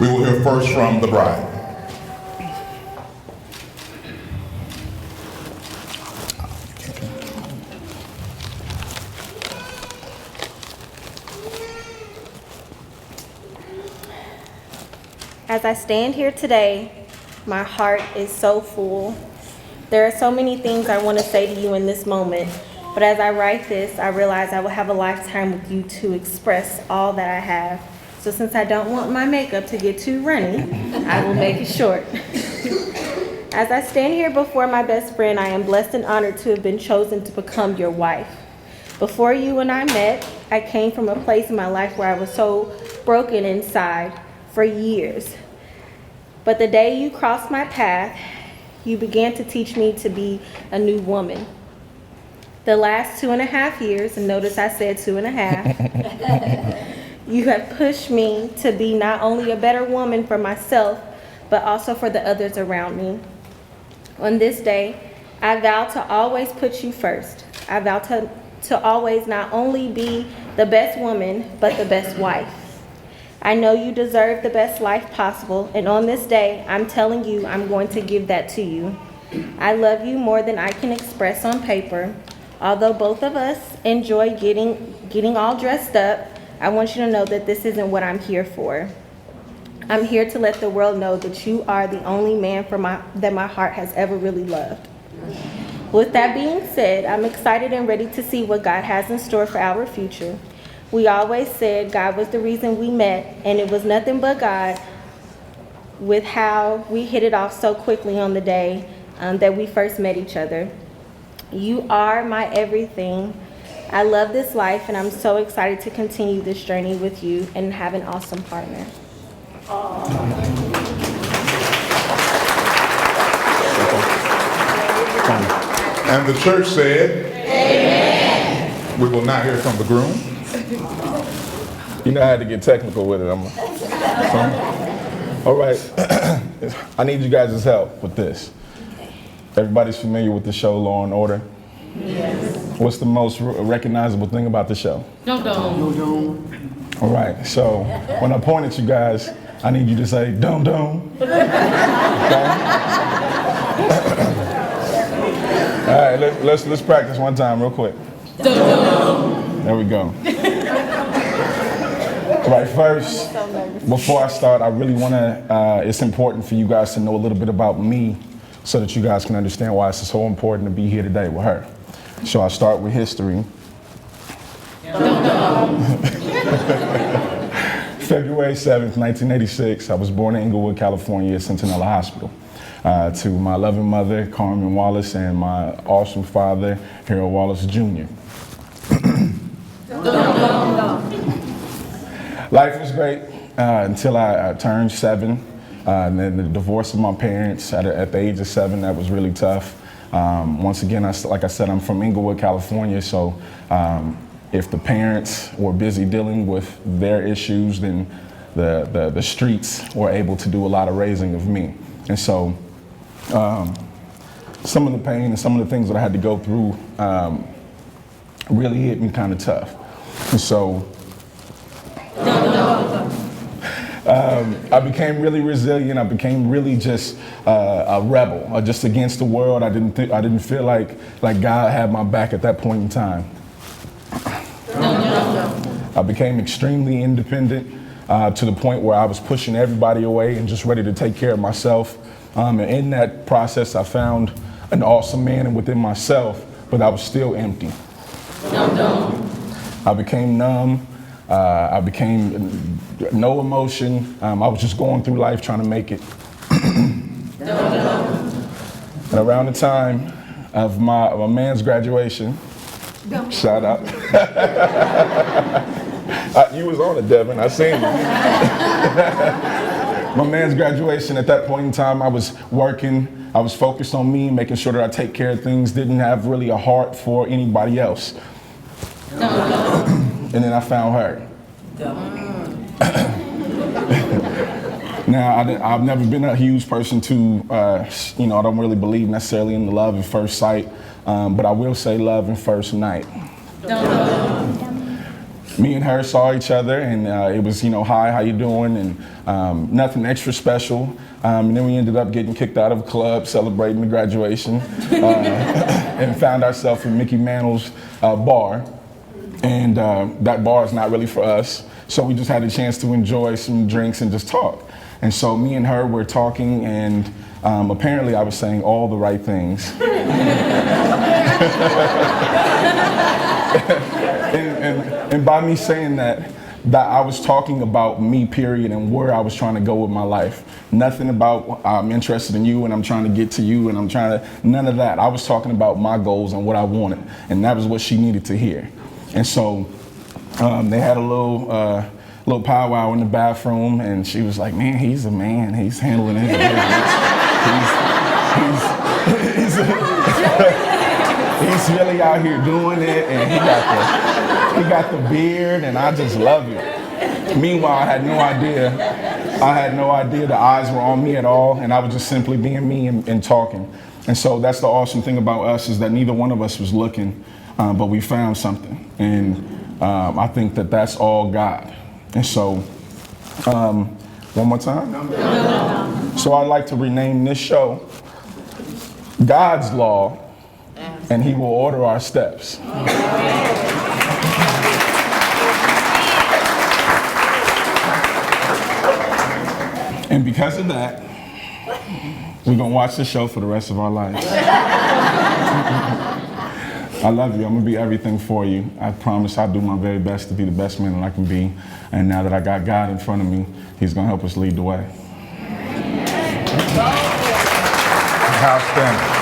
We will hear first from the bride. As I stand here today, my heart is so full. There are so many things I want to say to you in this moment, but as I write this, I realize I will have a lifetime with you to express all that I have. So since I don't want my makeup to get too runny, I will make it short. As I stand here before my best friend, I am blessed and honored to have been chosen to become your wife. Before you and I met, I came from a place in my life where I was so broken inside for years. But the day you crossed my path, you began to teach me to be a new woman. The last 2.5 years, and notice I said 2.5, you have pushed me to be not only a better woman for myself, but also for the others around me. On this day, I vow to always put you first. I vow to always not only be the best woman, but the best wife. I know you deserve the best life possible, and on this day, I'm telling you I'm going to give that to you. I love you more than I can express on paper. Although both of us enjoy getting all dressed up, I want you to know that this isn't what I'm here for. I'm here to let the world know that you are the only man that my heart has ever really loved. With that being said, I'm excited and ready to see what God has in store for our future. We always said God was the reason we met, and it was nothing but God with how we hit it off so quickly on the day that we first met each other. You are my everything. I love this life, and I'm so excited to continue this journey with you and have an awesome partner. And the church said, Amen. We will now hear from the groom. You know I had to get technical with it. All right, I need you guys' help with this. Everybody's familiar with the show Law and Order? Yes. What's the most recognizable thing about the show? Dum dum. All right, so when I point at you guys, I need you to say dum dum. Okay? All right, let's practice one time real quick. Dum dum. There we go. Right, first, before I start, I really want to, it's important for you guys to know a little bit about me so that you guys can understand why it's so important to be here today with her. So I'll start with history. February 7th, 1986, I was born in Inglewood, California at Centinela Hospital. To my loving mother, Carmen Wallace, and my awesome father, Harold Wallace Jr. Life was great until I turned 7. And then the divorce of my parents at the age of 7, that was really tough. Once again, like I said, I'm from Inglewood, California, so if the parents were busy dealing with their issues, then the streets were able to do a lot of raising of me. And so some of the pain and some of the things that I had to go through really hit me kind of tough. And so I became really resilient. I became really just a rebel, just against the world. I didn't feel like God had my back at that point in time. I became extremely independent to the point where I was pushing everybody away and just ready to take care of myself. And in that process, I found an awesome man within myself, but I was still empty. I became numb. I became no emotion. I was just going through life trying to make it. And around the time of my man's graduation, shout out. You was on it, Devin. I seen you. My man's graduation, at that point in time, I was working. I was focused on me, making sure that I take care of things, didn't have really a heart for anybody else. And then I found her. Now, I've never been a huge person to, I don't really believe necessarily in the love at first sight, but I will say love at first night. me and her saw each other, and it was, hi, how you doing, and nothing extra special. And then we ended up getting kicked out of a club, celebrating the graduation, and found ourselves in Mickey Mantle's bar. And that bar is not really for us, so we just had a chance to enjoy some drinks and just talk. And so me and her were talking, and apparently I was saying all the right things. And by me saying that I was talking about me, period, and where I was trying to go with my life. Nothing about I'm interested in you and I'm trying to get to you and I'm trying to, none of that. I was talking about my goals and what I wanted, and that was what she needed to hear. And so they had a little powwow in the bathroom, and she was like, man, he's a man. He's handling his business. He's really out here doing it, and he got the beard, and I just love it. Meanwhile, I had no idea the eyes were on me at all, and I was just simply being me and talking. And so that's the awesome thing about us, is that neither one of us was looking, but we found something. And I think that that's all God. And so, one more time? No. So I'd like to rename this show God's Law, and He will order our steps. And because of that, we're going to watch the show for the rest of our lives. I love you. I'm going to be everything for you. I promise I'll do my very best to be the best man that I can be. And now that I got God in front of me, He's going to help us lead the way. Outstanding.